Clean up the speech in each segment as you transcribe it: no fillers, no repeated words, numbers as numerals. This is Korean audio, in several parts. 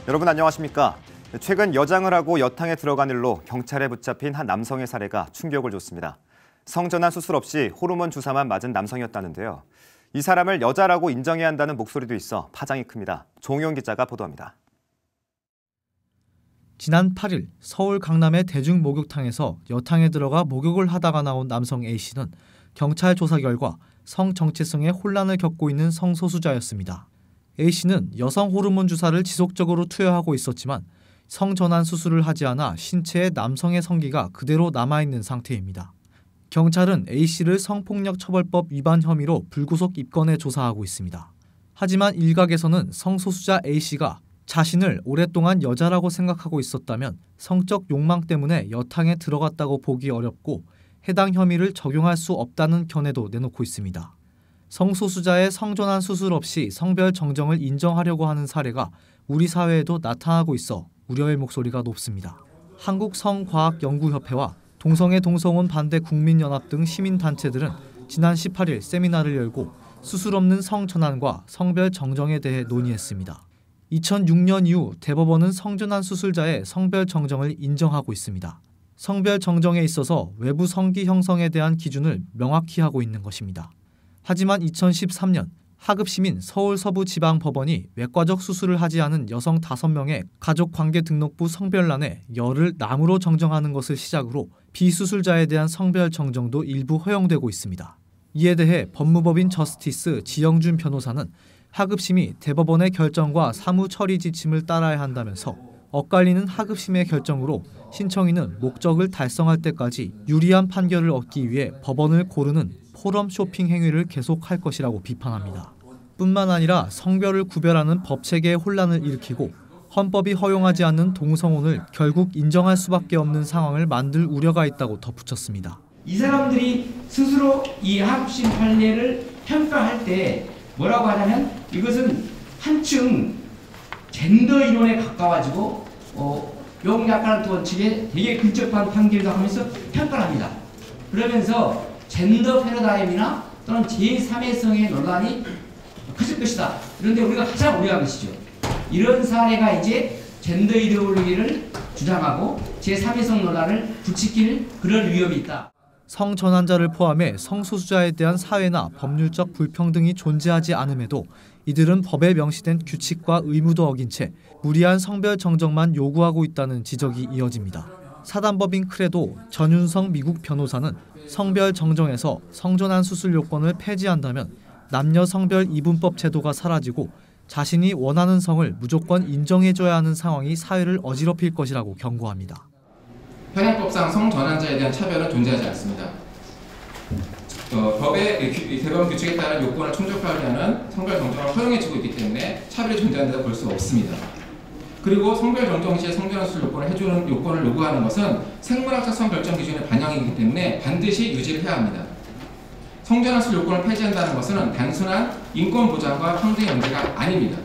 여러분 안녕하십니까? 최근 여장을 하고 여탕에 들어간 일로 경찰에 붙잡힌 한 남성의 사례가 충격을 줬습니다. 성전환 수술 없이 호르몬 주사만 맞은 남성이었다는데요. 이 사람을 여자라고 인정해야 한다는 목소리도 있어 파장이 큽니다. 종용 기자가 보도합니다. 지난 8일 서울 강남의 대중 목욕탕에서 여탕에 들어가 목욕을 하다가 나온 남성 A씨는 경찰 조사 결과 성 정체성에 혼란을 겪고 있는 성소수자였습니다. A씨는 여성 호르몬 주사를 지속적으로 투여하고 있었지만 성전환 수술을 하지 않아 신체에 남성의 성기가 그대로 남아있는 상태입니다. 경찰은 A씨를 성폭력처벌법 위반 혐의로 불구속 입건해 조사하고 있습니다. 하지만 일각에서는 성소수자 A씨가 자신을 오랫동안 여자라고 생각하고 있었다면 성적 욕망 때문에 여탕에 들어갔다고 보기 어렵고 해당 혐의를 적용할 수 없다는 견해도 내놓고 있습니다. 성소수자의 성전환 수술 없이 성별 정정을 인정하려고 하는 사례가 우리 사회에도 나타나고 있어 우려의 목소리가 높습니다. 한국성과학연구협회와 동성애 동성혼 반대 국민연합 등 시민단체들은 지난 18일 세미나를 열고 수술 없는 성전환과 성별 정정에 대해 논의했습니다. 2006년 이후 대법원은 성전환 수술자의 성별 정정을 인정하고 있습니다. 성별 정정에 있어서 외부 성기 형성에 대한 기준을 명확히 하고 있는 것입니다. 하지만 2013년 하급시민 서울서부지방법원이 외과적 수술을 하지 않은 여성 5명의 가족관계등록부 성별란에 열을 남으로 정정하는 것을 시작으로 비수술자에 대한 성별 정정도 일부 허용되고 있습니다. 이에 대해 법무법인 저스티스 지영준 변호사는 하급심이 대법원의 결정과 사무 처리 지침을 따라야 한다면서 엇갈리는 하급심의 결정으로 신청인은 목적을 달성할 때까지 유리한 판결을 얻기 위해 법원을 고르는 포럼 쇼핑 행위를 계속할 것이라고 비판합니다. 뿐만 아니라 성별을 구별하는 법체계의 혼란을 일으키고 헌법이 허용하지 않는 동성혼을 결국 인정할 수밖에 없는 상황을 만들 우려가 있다고 덧붙였습니다. 이 사람들이 스스로 이 하급심 판례를 평가할 때 뭐라고 하냐면 이것은 한층 젠더 이론에 가까워지고 명약관한 원칙에 되게 근접한 판결이라고 하면서 평가를 합니다. 그러면서 젠더 패러다임이나 또는 제3의성의 논란이 커질 것이다. 그런데 우리가 가장 우려한 것이죠. 이런 사례가 이제 젠더 이데올로기를 주장하고 제3의성 논란을 부추길 그런 위험이 있다. 성전환자를 포함해 성소수자에 대한 사회나 법률적 불평등이 존재하지 않음에도 이들은 법에 명시된 규칙과 의무도 어긴 채 무리한 성별 정정만 요구하고 있다는 지적이 이어집니다. 사단법인 크레도 전윤성 미국 변호사는 성별 정정에서 성전환 수술 요건을 폐지한다면 남녀 성별 이분법 제도가 사라지고 자신이 원하는 성을 무조건 인정해줘야 하는 상황이 사회를 어지럽힐 것이라고 경고합니다. 현행법상 성전환자에 대한 차별은 존재하지 않습니다. 법의 대법원 규칙에 따른 요건을 충족하려는 성별 정정을 허용해주고 있기 때문에 차별이 존재한다고 볼 수 없습니다. 그리고 성별 정정 시에 성전환 수술 요건을 해주는 요건을 요구하는 것은 생물학적 성결정 기준의 반영이기 때문에 반드시 유지를 해야 합니다. 성전환 수술 요건을 폐지한다는 것은 단순한 인권 보장과 평등의 문제가 아닙니다.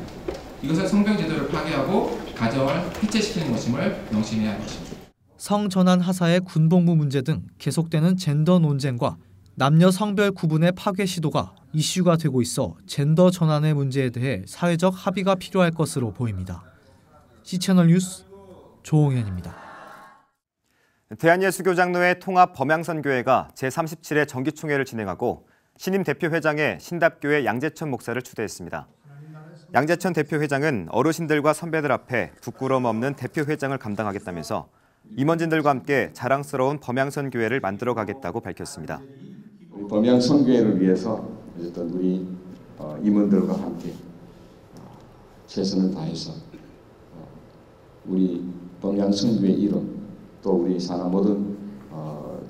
이것은 성병 제도를 파괴하고 가정을 해체시키는 것임을 명심해야 할 것입니다. 성전환 하사의 군복무 문제 등 계속되는 젠더 논쟁과 남녀 성별 구분의 파괴 시도가 이슈가 되고 있어 젠더 전환의 문제에 대해 사회적 합의가 필요할 것으로 보입니다. C채널 뉴스 조홍현입니다. 대한예수교장로회 통합 범양선교회가 제37회 정기총회를 진행하고 신임 대표회장에 신답교회 양재천 목사를 추대했습니다. 양재천 대표회장은 어르신들과 선배들 앞에 부끄러움 없는 대표회장을 감당하겠다면서 임원진들과 함께 자랑스러운 범양선교회를 만들어가겠다고 밝혔습니다. 우리 범양선교회를 위해서 어쨌든 우리 임원들과 함께 최선을 다해서 우리 범양선교회 이름 또 우리 산하 모든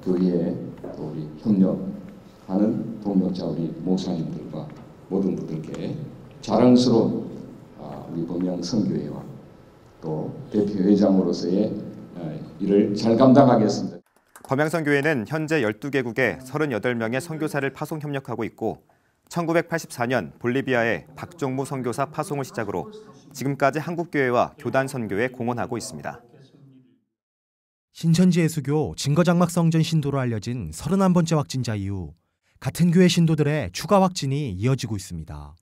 교회에 또 우리 협력하는 동역자 우리 목사님들과 모든 분들께 자랑스러운 우리 범양선교회와 또 대표회장으로서의 일을 잘 감당하겠습니다. 범양선교회는 현재 12개국에 38명의 선교사를 파송 협력하고 있고 1984년 볼리비아에 박종무 선교사 파송을 시작으로 지금까지 한국교회와 교단선교에 공헌하고 있습니다. 신천지 예수교 증거장막성전 신도로 알려진 31번째 확진자 이후 같은 교회 신도들의 추가 확진이 이어지고 있습니다.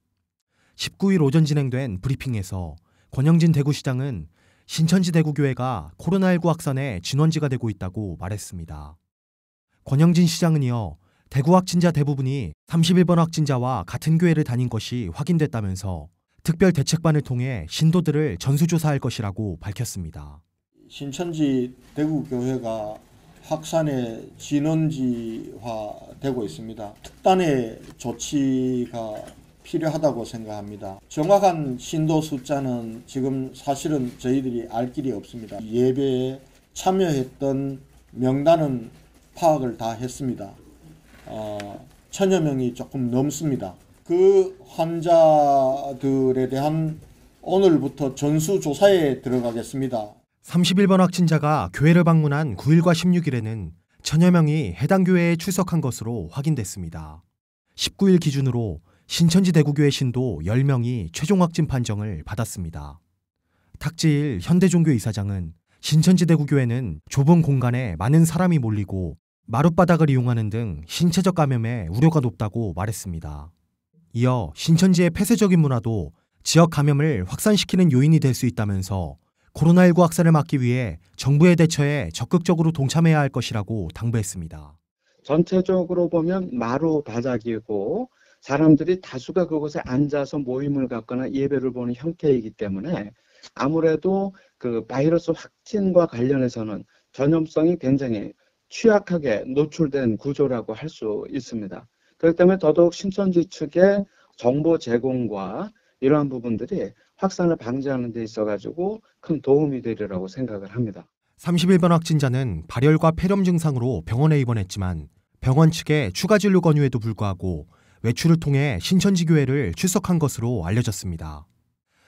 19일 오전 진행된 브리핑에서 권영진 대구시장은 신천지 대구교회가 코로나19 확산의 진원지가 되고 있다고 말했습니다. 권영진 시장은 이어 대구 확진자 대부분이 31번 확진자와 같은 교회를 다닌 것이 확인됐다면서 특별 대책반을 통해 신도들을 전수조사할 것이라고 밝혔습니다. 신천지 대구교회가 확산의 진원지화되고 있습니다. 특단의 조치가 필요하다고 생각합니다. 정확한 신도 숫자는 지금 사실은 저희들이 알 길이 없습니다. 예배에 참여했던 명단은 파악을 다 했습니다. 1000여 명이 조금 넘습니다. 그 환자들에 대한 오늘부터 전수조사에 들어가겠습니다. 31번 확진자가 교회를 방문한 9일과 16일에는 1000여 명이 해당 교회에 출석한 것으로 확인됐습니다. 19일 기준으로 신천지 대구교회 신도 10명이 최종 확진 판정을 받았습니다. 탁지일 현대종교 이사장은 신천지 대구교회는 좁은 공간에 많은 사람이 몰리고 마룻바닥을 이용하는 등 신체적 감염에 우려가 높다고 말했습니다. 이어 신천지의 폐쇄적인 문화도 지역 감염을 확산시키는 요인이 될 수 있다면서 코로나19 확산을 막기 위해 정부의 대처에 적극적으로 동참해야 할 것이라고 당부했습니다. 전체적으로 보면 마루바닥이고 사람들이 다수가 그곳에 앉아서 모임을 갖거나 예배를 보는 형태이기 때문에 아무래도 그 바이러스 확진과 관련해서는 전염성이 굉장히 취약하게 노출된 구조라고 할 수 있습니다. 그렇기 때문에 더더욱 신천지 측의 정보 제공과 이러한 부분들이 확산을 방지하는 데 있어가지고 큰 도움이 되리라고 생각을 합니다. 31번 확진자는 발열과 폐렴 증상으로 병원에 입원했지만 병원 측의 추가 진료 권유에도 불구하고 외출을 통해 신천지 교회를 출석한 것으로 알려졌습니다.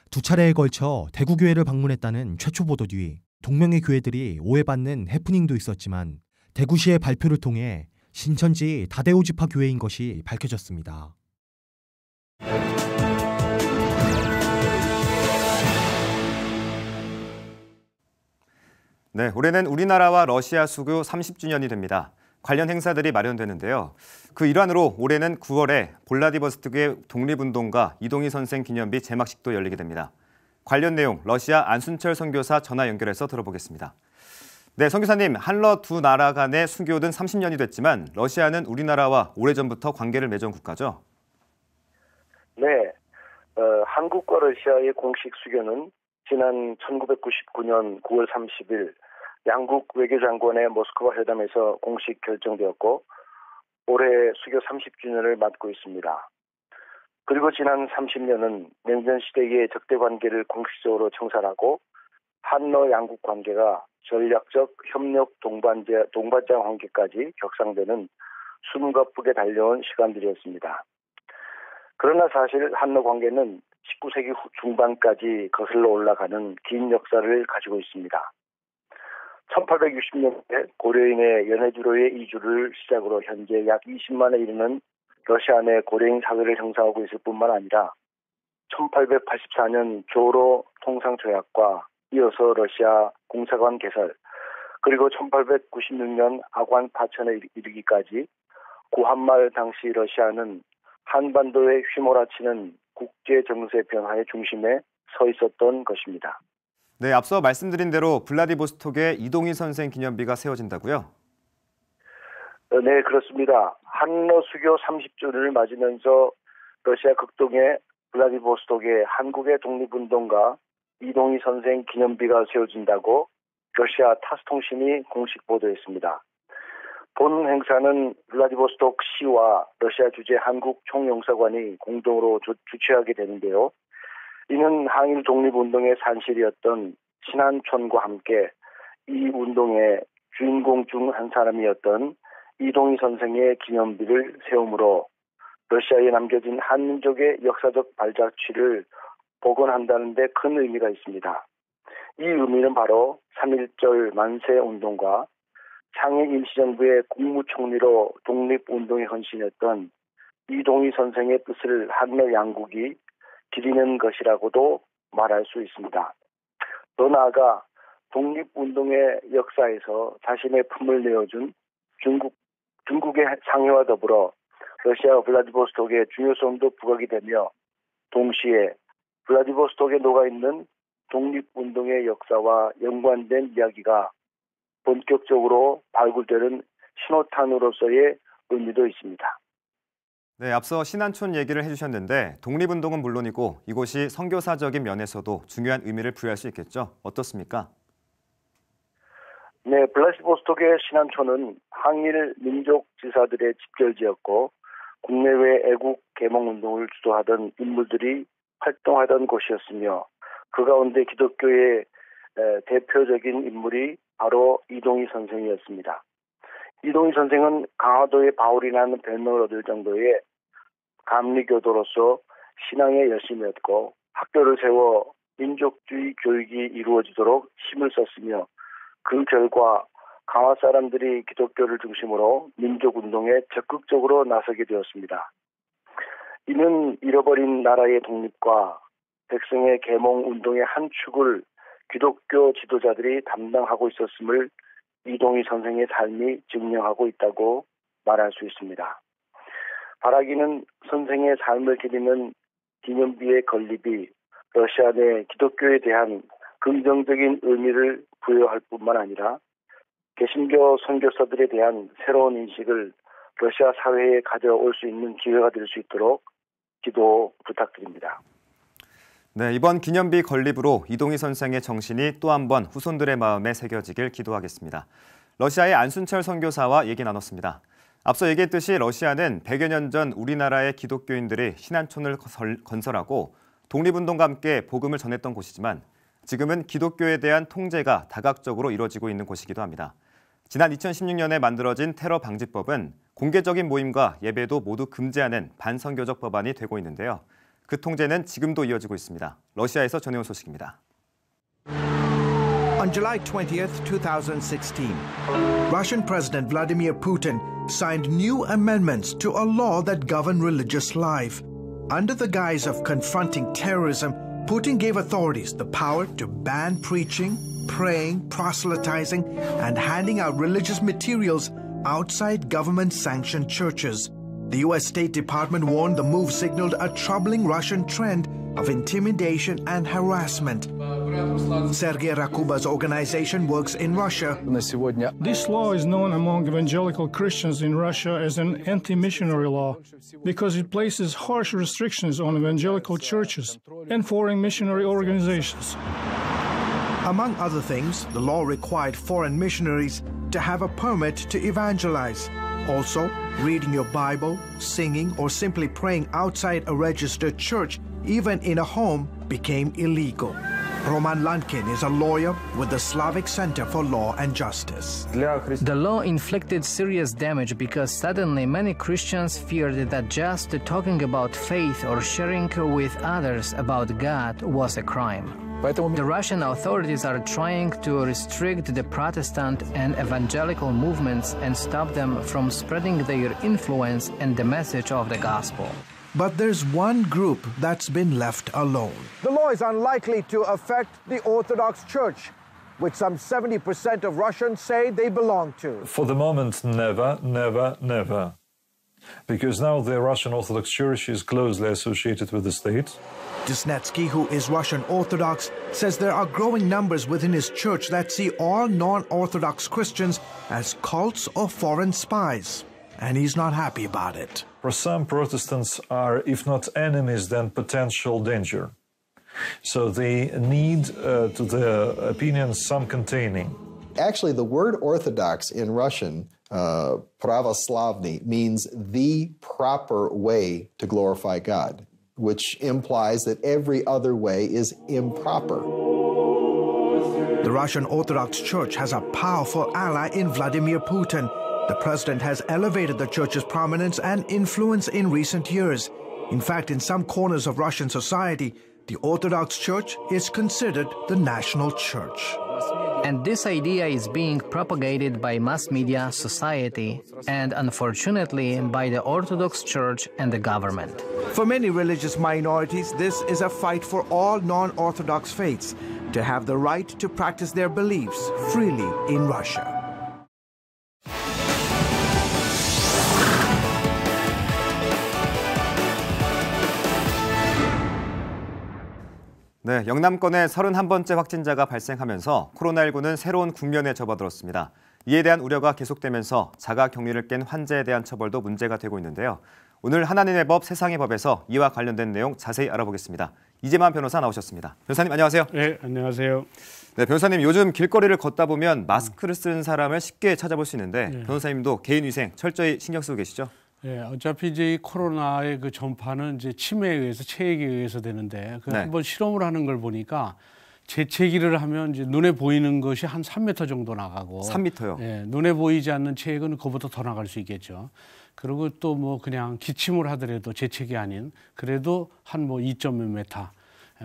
두 차례에 걸쳐 대구교회를 방문했다는 최초 보도 뒤 동명의 교회들이 오해받는 해프닝도 있었지만 대구시의 발표를 통해 신천지 다대오 지파 교회인 것이 밝혀졌습니다. 네, 올해는 우리나라와 러시아 수교 30주년이 됩니다. 관련 행사들이 마련되는데요. 그 일환으로 올해는 9월에 볼라디보스토크의 독립운동가 이동희 선생 기념비 제막식도 열리게 됩니다. 관련 내용 러시아 안순철 선교사 전화 연결해서 들어보겠습니다. 네, 선교사님, 한러 두 나라 간의 수교는 30년이 됐지만 러시아는 우리나라와 오래전부터 관계를 맺은 국가죠? 네, 한국과 러시아의 공식 수교는 지난 1999년 9월 30일 양국 외교장관의 모스크바 회담에서 공식 결정되었고 올해 수교 30주년을 맞고 있습니다. 그리고 지난 30년은 냉전 시대의 적대 관계를 공식적으로 청산하고 한러 양국 관계가 전략적 협력 동반자 관계까지 격상되는 숨과 쁘게 달려온 시간들이었습니다. 그러나 사실 한러 관계는 19세기 중반까지 거슬러 올라가는 긴 역사를 가지고 있습니다. 1860년대 고려인의 연해주로의 이주를 시작으로 현재 약 20만에 이르는 러시아 내 고려인 사회를 형성하고 있을 뿐만 아니라 1884년 조로 통상조약과 이어서 러시아 공사관 개설, 그리고 1896년 아관 파천에 이르기까지 고한말 당시 러시아는 한반도에 휘몰아치는 국제 정세 변화의 중심에 서 있었던 것입니다. 네, 앞서 말씀드린 대로 블라디보스톡에 이동희 선생 기념비가 세워진다고요? 네, 그렇습니다. 한러 수교 30주년을 맞으면서 러시아 극동의 블라디보스톡에 한국의 독립운동가 이동희 선생 기념비가 세워진다고 러시아 타스 통신이 공식 보도했습니다. 본 행사는 블라디보스톡 시와 러시아 주재 한국 총영사관이 공동으로 주최하게 되는데요. 이는 항일 독립운동의 산실이었던 신한촌과 함께 이 운동의 주인공 중 한 사람이었던 이동희 선생의 기념비를 세우므로 러시아에 남겨진 한민족의 역사적 발자취를 복원한다는 데 큰 의미가 있습니다. 이 의미는 바로 3.1절 만세운동과 창의 임시정부의 국무총리로 독립운동에 헌신했던 이동희 선생의 뜻을 한러 양국이 기리는 것이라고도 말할 수 있습니다. 더 나아가 독립운동의 역사에서 자신의 품을 내어준 중국의 상해와 더불어 러시아 블라디보스톡의 중요성도 부각이 되며 동시에 블라디보스톡에 녹아있는 독립운동의 역사와 연관된 이야기가 본격적으로 발굴되는 신호탄으로서의 의미도 있습니다. 네, 앞서 신안촌 얘기를 해주셨는데 독립운동은 물론이고 이곳이 선교사적인 면에서도 중요한 의미를 부여할 수 있겠죠? 어떻습니까? 네, 블라디보스톡의 신안촌은 항일 민족 지사들의 집결지였고 국내외 애국 개몽운동을 주도하던 인물들이 활동하던 곳이었으며 그 가운데 기독교의 대표적인 인물이 바로 이동희 선생이었습니다. 이동희 선생은 강화도의 바울이라는 별명을 얻을 정도의 감리교도로서 신앙에 열심이었고 학교를 세워 민족주의 교육이 이루어지도록 힘을 썼으며 그 결과 강화 사람들이 기독교를 중심으로 민족운동에 적극적으로 나서게 되었습니다. 이는 잃어버린 나라의 독립과 백성의 계몽운동의 한 축을 기독교 지도자들이 담당하고 있었음을 이동희 선생의 삶이 증명하고 있다고 말할 수 있습니다. 바라기는 선생의 삶을 기리는 기념비의 건립이 러시아 내 기독교에 대한 긍정적인 의미를 부여할 뿐만 아니라 개신교 선교사들에 대한 새로운 인식을 러시아 사회에 가져올 수 있는 기회가 될 수 있도록 기도 부탁드립니다. 네, 이번 기념비 건립으로 이동희 선생의 정신이 또 한 번 후손들의 마음에 새겨지길 기도하겠습니다. 러시아의 안순철 선교사와 얘기 나눴습니다. 앞서 얘기했듯이 러시아는 100여 년 전 우리나라의 기독교인들이 신안촌을 건설하고 독립운동과 함께 복음을 전했던 곳이지만 지금은 기독교에 대한 통제가 다각적으로 이루어지고 있는 곳이기도 합니다. 지난 2016년에 만들어진 테러 방지법은 공개적인 모임과 예배도 모두 금지하는 반선교적 법안이 되고 있는데요. 그 통제는 지금도 이어지고 있습니다. 러시아에서 전해온 소식입니다. On July 20th, 2016, Russian President Vladimir Putin signed new amendments to a law that governed religious life. Under the guise of confronting terrorism, Putin gave authorities the power to ban preaching, praying, proselytizing, and handing out religious materials outside government-sanctioned churches. The U.S. State Department warned the move signaled a troubling Russian trend of intimidation and harassment. Sergei Rakuba's organization works in Russia. This law is known among evangelical Christians in Russia as an anti-missionary law because it places harsh restrictions on evangelical churches and foreign missionary organizations. Among other things, the law required foreign missionaries to have a permit to evangelize. Also, reading your Bible, singing, or simply praying outside a registered church, even in a home, became illegal. Roman Lankin is a lawyer with the Slavic Center for Law and Justice. The law inflicted serious damage because suddenly many Christians feared that just talking about faith or sharing with others about God was a crime. The Russian authorities are trying to restrict the Protestant and evangelical movements and stop them from spreading their influence and the message of the gospel. But there's one group that's been left alone. The law is unlikely to affect the Orthodox Church, which some 70% of Russians say they belong to. For the moment, never, never, never. Because now the Russian Orthodox Church is closely associated with the state. Desnetsky, who is Russian Orthodox, says there are growing numbers within his church that see all non-Orthodox Christians as cults or foreign spies. And he's not happy about it. For some, Protestants are, if not enemies, then potential danger. So they need, to their opinions, some containing. Actually, the word Orthodox in Russian, pravoslavny, means the proper way to glorify God, which implies that every other way is improper. The Russian Orthodox Church has a powerful ally in Vladimir Putin. The president has elevated the church's prominence and influence in recent years. In fact, in some corners of Russian society, the Orthodox Church is considered the national church. And this idea is being propagated by mass media, society, and unfortunately by the Orthodox Church and the government. For many religious minorities, this is a fight for all non-Orthodox faiths to have the right to practice their beliefs freely in Russia. 네, 영남권에 31번째 확진자가 발생하면서 코로나19는 새로운 국면에 접어들었습니다. 이에 대한 우려가 계속되면서 자가격리를 깬 환자에 대한 처벌도 문제가 되고 있는데요. 오늘 하나님의 법 세상의 법에서 이와 관련된 내용 자세히 알아보겠습니다. 이재만 변호사 나오셨습니다. 변호사님 안녕하세요. 네, 안녕하세요. 네, 변호사님 요즘 길거리를 걷다 보면 마스크를 쓰는 사람을 쉽게 찾아볼 수 있는데 변호사님도 개인위생 철저히 신경 쓰고 계시죠? 네, 어차피 이제 이 코로나의 그 전파는 이제 침에 의해서 체액에 의해서 되는데 그 한번 실험을 하는 걸 보니까 재채기를 하면 이제 눈에 보이는 것이 한 3m 정도 나가고 3m요? 네, 눈에 보이지 않는 체액은 그보다 더 나갈 수 있겠죠. 그리고 또 뭐 그냥 기침을 하더라도 재채기 아닌 그래도 한 뭐 2몇 메타.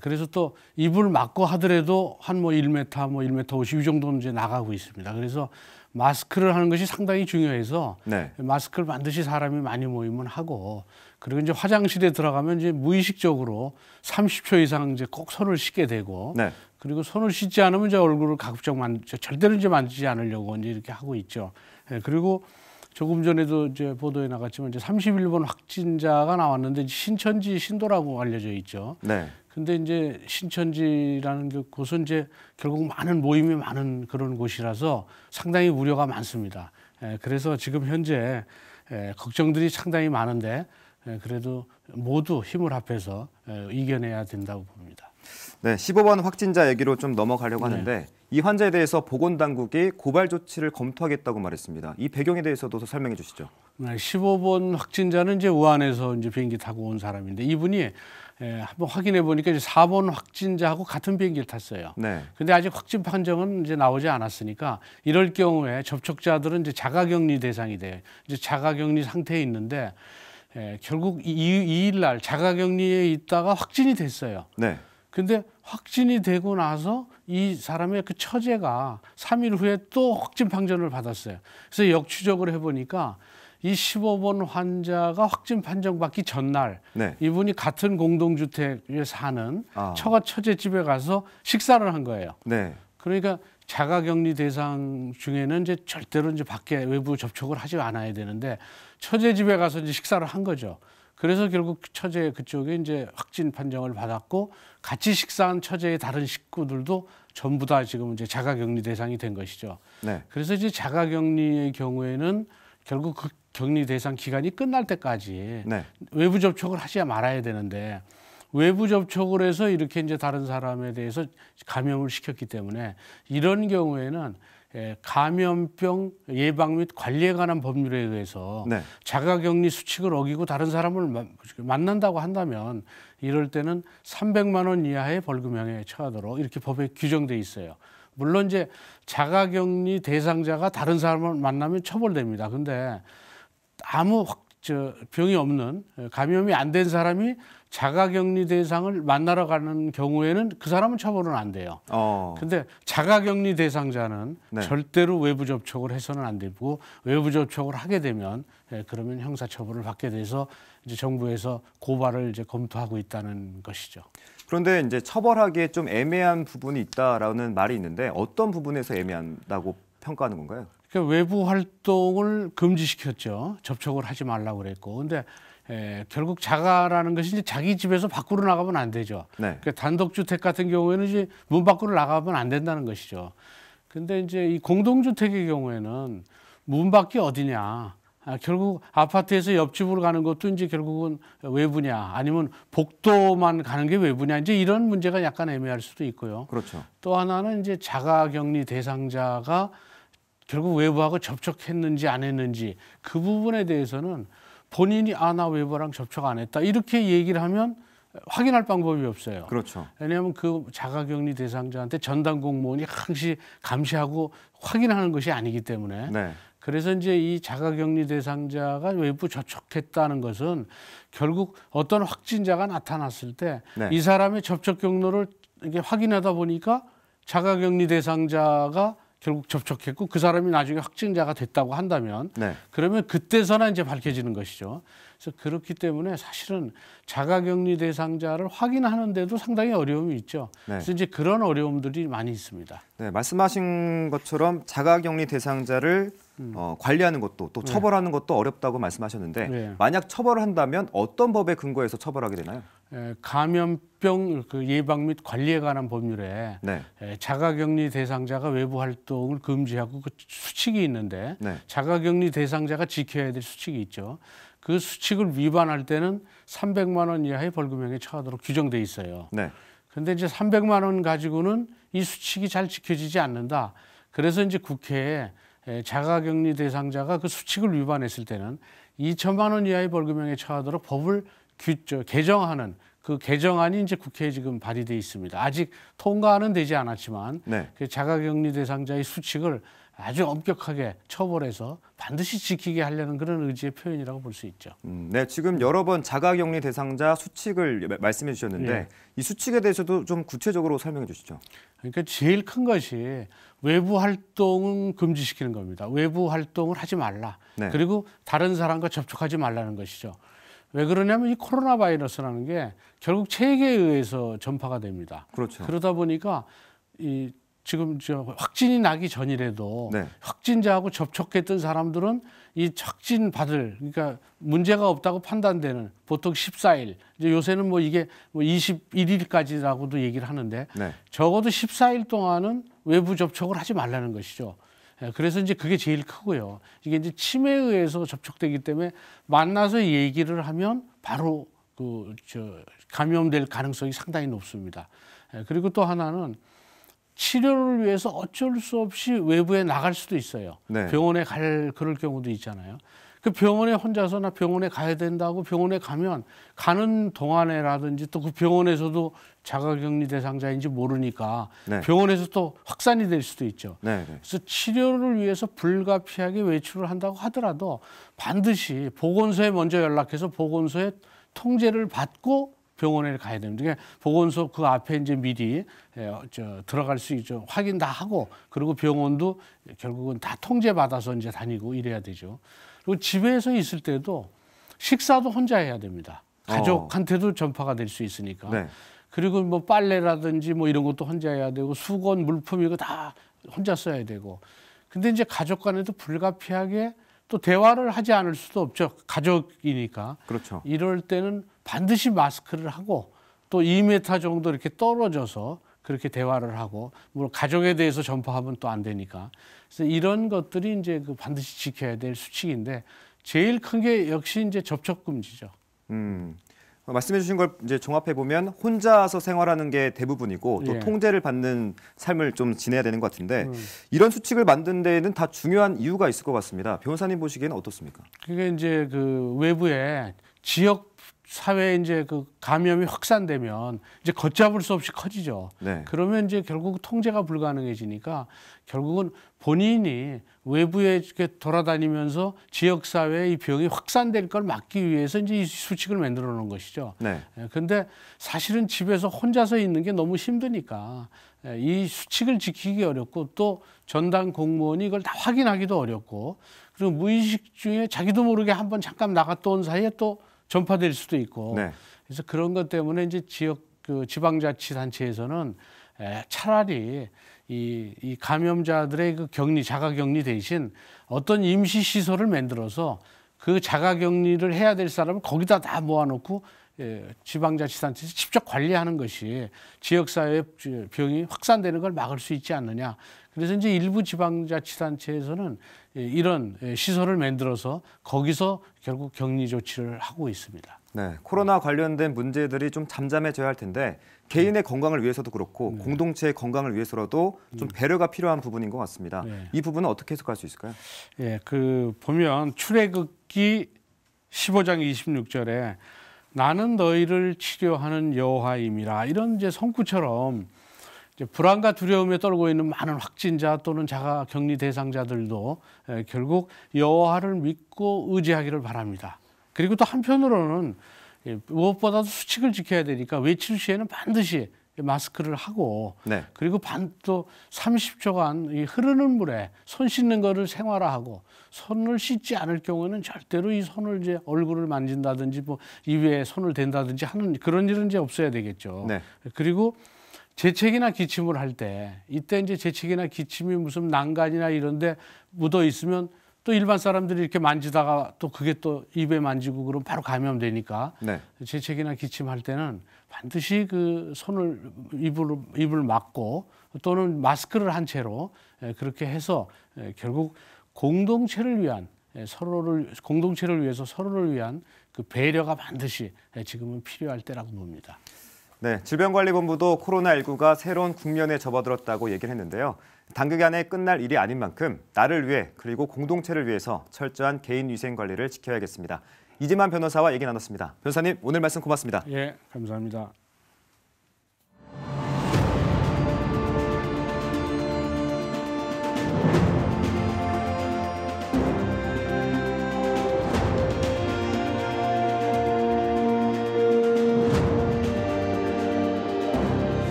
그래서 또 입을 막고 하더라도 한 뭐 1m, 뭐 1m 50 이 정도는 이제 나가고 있습니다. 그래서 마스크를 하는 것이 상당히 중요해서 마스크를 반드시 사람이 많이 모이면 하고 그리고 이제 화장실에 들어가면 이제 무의식적으로 30초 이상 이제 꼭 손을 씻게 되고 그리고 손을 씻지 않으면 이제 얼굴을 가급적 절대로 이제 만지지 않으려고 이제 이렇게 하고 있죠. 그리고 조금 전에도 이제 보도에 나갔지만 이제 31번 확진자가 나왔는데 신천지 신도라고 알려져 있죠. 근데 이제 신천지라는 곳은 이제 결국 많은 모임이 많은 그런 곳이라서 상당히 우려가 많습니다. 그래서 지금 현재 걱정들이 상당히 많은데 그래도 모두 힘을 합해서 이겨내야 된다고 봅니다. 네, 15번 확진자 얘기로 좀 넘어가려고 하는데 이 환자에 대해서 보건당국이 고발 조치를 검토하겠다고 말했습니다. 이 배경에 대해서도 설명해 주시죠. 15번 확진자는 이제 우한에서 이제 비행기 타고 온 사람인데 이분이 한번 확인해 보니까 이제 4번 확진자하고 같은 비행기를 탔어요. 근데 아직 확진 판정은 이제 나오지 않았으니까 이럴 경우에 접촉자들은 이제 자가격리 대상이 돼요. 이제 자가격리 상태에 있는데 결국 2일 날 자가격리에 있다가 확진이 됐어요. 근데 확진이 되고 나서 이 사람의 그 처제가 3일 후에 또 확진 판정을 받았어요. 그래서 역추적을 해보니까 이 15번 환자가 확진 판정받기 전날 이분이 같은 공동주택에 사는 처가 처제 집에 가서 식사를 한 거예요. 그러니까 자가격리 대상 중에는 이제 절대로 이제 밖에 외부 접촉을 하지 않아야 되는데 처제 집에 가서 이제 식사를 한 거죠. 그래서 결국 처제 그쪽에 이제 확진 판정을 받았고 같이 식사한 처제의 다른 식구들도 전부 다 지금 이제 자가격리 대상이 된 것이죠. 그래서 이제 자가격리의 경우에는 결국 그 격리 대상 기간이 끝날 때까지 외부 접촉을 하지 말아야 되는데 외부 접촉을 해서 이렇게 이제 다른 사람에 대해서 감염을 시켰기 때문에 이런 경우에는 감염병 예방 및 관리에 관한 법률에 의해서 자가격리 수칙을 어기고 다른 사람을 만난다고 한다면 이럴 때는 300만 원 이하의 벌금형에 처하도록 이렇게 법에 규정돼 있어요. 물론 이제 자가격리 대상자가 다른 사람을 만나면 처벌됩니다. 근데 아무 병이 없는 감염이 안 된 사람이 자가격리 대상을 만나러 가는 경우에는 그 사람은 처벌은 안 돼요. 근데 자가격리 대상자는 절대로 외부 접촉을 해서는 안 되고 외부 접촉을 하게 되면 그러면 형사처벌을 받게 돼서 이제 정부에서 고발을 이제 검토하고 있다는 것이죠. 그런데 이제 처벌하기에 좀 애매한 부분이 있다라는 말이 있는데 어떤 부분에서 애매하다고 평가하는 건가요? 그러니까 외부 활동을 금지시켰죠. 접촉을 하지 말라고 그랬고. 근데 결국 자가라는 것이 이제 자기 집에서 밖으로 나가면 안 되죠. 그러니까 단독주택 같은 경우에는 이제 문 밖으로 나가면 안 된다는 것이죠. 근데 이제 이 공동주택의 경우에는 문 밖이 어디냐. 결국 아파트에서 옆집으로 가는 것도 이제 결국은 외부냐 아니면 복도만 가는 게 외부냐 이제 이런 문제가 약간 애매할 수도 있고요. 또 하나는 이제 자가격리 대상자가 결국 외부하고 접촉했는지 안 했는지 그 부분에 대해서는 본인이 나 외부랑 접촉 안 했다 이렇게 얘기를 하면 확인할 방법이 없어요. 왜냐하면 그 자가격리 대상자한테 전담 공무원이 항시 감시하고 확인하는 것이 아니기 때문에 그래서 이제 이 자가격리 대상자가 외부 접촉했다는 것은 결국 어떤 확진자가 나타났을 때 이 사람의 접촉 경로를 이렇게 확인하다 보니까 자가격리 대상자가 결국 접촉했고 그 사람이 나중에 확진자가 됐다고 한다면 그러면 그때서나 이제 밝혀지는 것이죠. 그래서 그렇기 때문에 사실은 자가격리 대상자를 확인하는데도 상당히 어려움이 있죠. 그래서 이제 그런 어려움들이 많이 있습니다. 말씀하신 것처럼 자가격리 대상자를 관리하는 것도 또 처벌하는 것도 어렵다고 말씀하셨는데 만약 처벌을 한다면 어떤 법에 근거해서 처벌하게 되나요? 감염병 그 예방 및 관리에 관한 법률에 자가격리 대상자가 외부 활동을 금지하고 그 수칙이 있는데 자가격리 대상자가 지켜야 될 수칙이 있죠. 그 수칙을 위반할 때는 300만 원 이하의 벌금형에 처하도록 규정돼 있어요. 근데 이제 300만 원 가지고는 이 수칙이 잘 지켜지지 않는다. 그래서 이제 국회에 자가격리 대상자가 그 수칙을 위반했을 때는 2천만 원 이하의 벌금형에 처하도록 법을 개정하는 그 개정안이 이제 국회에 지금 발의돼 있습니다. 아직 통과는 되지 않았지만 그 자가격리 대상자의 수칙을 아주 엄격하게 처벌해서 반드시 지키게 하려는 그런 의지의 표현이라고 볼 수 있죠. 네, 지금 여러 번 자가격리 대상자 수칙을 말씀해 주셨는데 이 수칙에 대해서도 좀 구체적으로 설명해 주시죠. 그러니까 제일 큰 것이 외부 활동은 금지시키는 겁니다. 외부 활동을 하지 말라. 그리고 다른 사람과 접촉하지 말라는 것이죠. 왜 그러냐면 이 코로나 바이러스라는 게 결국 체계에 의해서 전파가 됩니다. 그러다 보니까 이 지금 확진이 나기 전이라도 확진자하고 접촉했던 사람들은 이 확진 받을 그러니까 문제가 없다고 판단되는 보통 14일 이제 요새는 뭐 이게 뭐 21일까지라고도 얘기를 하는데 적어도 14일 동안은 외부 접촉을 하지 말라는 것이죠. 그래서 이제 그게 제일 크고요. 이게 이제 침에 의해서 접촉되기 때문에 만나서 얘기를 하면 바로 감염될 가능성이 상당히 높습니다. 그리고 또 하나는 치료를 위해서 어쩔 수 없이 외부에 나갈 수도 있어요. 병원에 그럴 경우도 있잖아요. 그 병원에 혼자서나 병원에 가야 된다고 병원에 가면 가는 동안에라든지 또 그 병원에서도 자가격리 대상자인지 모르니까 병원에서 또 확산이 될 수도 있죠. 그래서 치료를 위해서 불가피하게 외출을 한다고 하더라도 반드시 보건소에 먼저 연락해서 보건소에 통제를 받고 병원에 가야 됩니다. 그러니까 보건소 그 앞에 이제 미리 들어갈 수 있죠. 확인 다 하고 그리고 병원도 결국은 다 통제받아서 이제 다니고 이래야 되죠. 그리고 집에서 있을 때도 식사도 혼자 해야 됩니다. 가족한테도 전파가 될 수 있으니까. 그리고 뭐 빨래라든지 뭐 이런 것도 혼자 해야 되고 수건, 물품 이거 다 혼자 써야 되고. 근데 이제 가족 간에도 불가피하게 또 대화를 하지 않을 수도 없죠. 가족이니까. 이럴 때는 반드시 마스크를 하고 또 2m 정도 이렇게 떨어져서 그렇게 대화를 하고 물론 가족에 대해서 전파하면 또 안 되니까. 그래서 이런 것들이 이제 반드시 지켜야 될 수칙인데 제일 큰 게 역시 이제 접촉 금지죠. 말씀해 주신 걸 이제 종합해 보면 혼자서 생활하는 게 대부분이고 또 통제를 받는 삶을 좀 지내야 되는 것 같은데 이런 수칙을 만든 데에는 다 중요한 이유가 있을 것 같습니다. 변호사님 보시기에는 어떻습니까? 그게 이제 그 외부에 지역 사회에 이제 그 감염이 확산되면 이제 걷잡을 수 없이 커지죠. 그러면 이제 결국 통제가 불가능해지니까 결국은 본인이 외부에 이렇게 돌아다니면서 지역 사회에 이 병이 확산될 걸 막기 위해서 이제 이 수칙을 만들어 놓은 것이죠. 근데 사실은 집에서 혼자서 있는 게 너무 힘드니까 이 수칙을 지키기 어렵고 또 전담 공무원이 이걸 다 확인하기도 어렵고 그리고 무의식 중에 자기도 모르게 한번 잠깐 나갔다 온 사이에 또 전파될 수도 있고 그래서 그런 것 때문에 이제 지역 그 지방자치단체에서는 차라리 이 감염자들의 그 자가격리 대신 어떤 임시 시설을 만들어서 그 자가격리를 해야 될 사람을 거기다 다 모아놓고 지방자치단체에서 직접 관리하는 것이 지역사회 병이 확산되는 걸 막을 수 있지 않느냐. 그래서 이제 일부 지방자치단체에서는 이런 시설을 만들어서 거기서 결국 격리 조치를 하고 있습니다. 코로나 관련된 문제들이 좀 잠잠해져야 할 텐데 개인의 건강을 위해서도 그렇고 공동체의 건강을 위해서라도 좀 배려가 필요한 부분인 것 같습니다. 이 부분은 어떻게 해석할 수 있을까요? 그 보면 출애굽기 15장 26절에 나는 너희를 치료하는 여호와임이라 이런 이제 성구처럼 이제 불안과 두려움에 떨고 있는 많은 확진자 또는 자가격리 대상자들도 결국 여호와를 믿고 의지하기를 바랍니다. 그리고 또 한편으로는 무엇보다도 수칙을 지켜야 되니까 외출 시에는 반드시 마스크를 하고 그리고 또 30초간 이 흐르는 물에 손 씻는 거를 생활화하고 손을 씻지 않을 경우에는 절대로 이 손을 이제 얼굴을 만진다든지 뭐 입에 손을 댄다든지 하는 그런 일은 이제 없어야 되겠죠. 그리고 재채기나 기침을 할 때 이때 이제 재채기나 기침이 무슨 난간이나 이런 데 묻어 있으면 또 일반 사람들이 이렇게 만지다가 또 그게 또 입에 만지고 그러면 바로 감염되니까 네. 재채기나 기침할 때는 반드시 그 손을 입을 막고 또는 마스크를 한 채로 그렇게 해서 결국 공동체를 위해서 서로를 위한 그 배려가 반드시 지금은 필요할 때라고 봅니다. 네, 질병관리본부도 코로나19가 새로운 국면에 접어들었다고 얘기를 했는데요. 단기간에 끝날 일이 아닌 만큼 나를 위해 그리고 공동체를 위해서 철저한 개인 위생 관리를 지켜야겠습니다. 이재만 변호사와 얘기 나눴습니다. 변호사님, 오늘 말씀 고맙습니다. 예, 감사합니다.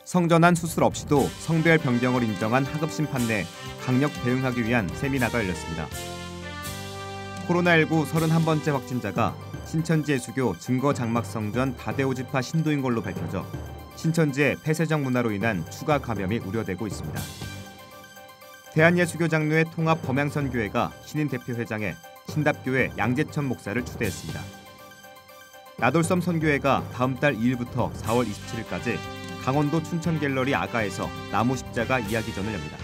성전환 수술 없이도 성별 변경을 인정한 하급 심판 내 강력 대응하기 위한 세미나가 열렸습니다. 코로나19 31번째 확진자가 신천지 예수교 증거장막성전 다대오지파 신도인 걸로 밝혀져 신천지의 폐쇄적 문화로 인한 추가 감염이 우려되고 있습니다. 대한예수교 장로회 통합 범양선교회가 신임 대표회장에 신답교회 양재천 목사를 추대했습니다. 나돌섬 선교회가 다음 달 2일부터 4월 27일까지 강원도 춘천갤러리 아가에서 나무 십자가 이야기전을 엽니다.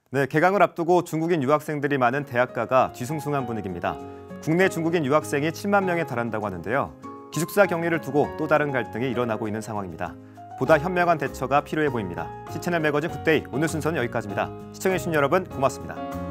네, 개강을 앞두고 중국인 유학생들이 많은 대학가가 뒤숭숭한 분위기입니다. 국내 중국인 유학생이 7만 명에 달한다고 하는데요. 기숙사 격리를 두고 또 다른 갈등이 일어나고 있는 상황입니다. 보다 현명한 대처가 필요해 보입니다. 시채널 매거진 굿데이 오늘 순서는 여기까지입니다. 시청해주신 여러분 고맙습니다.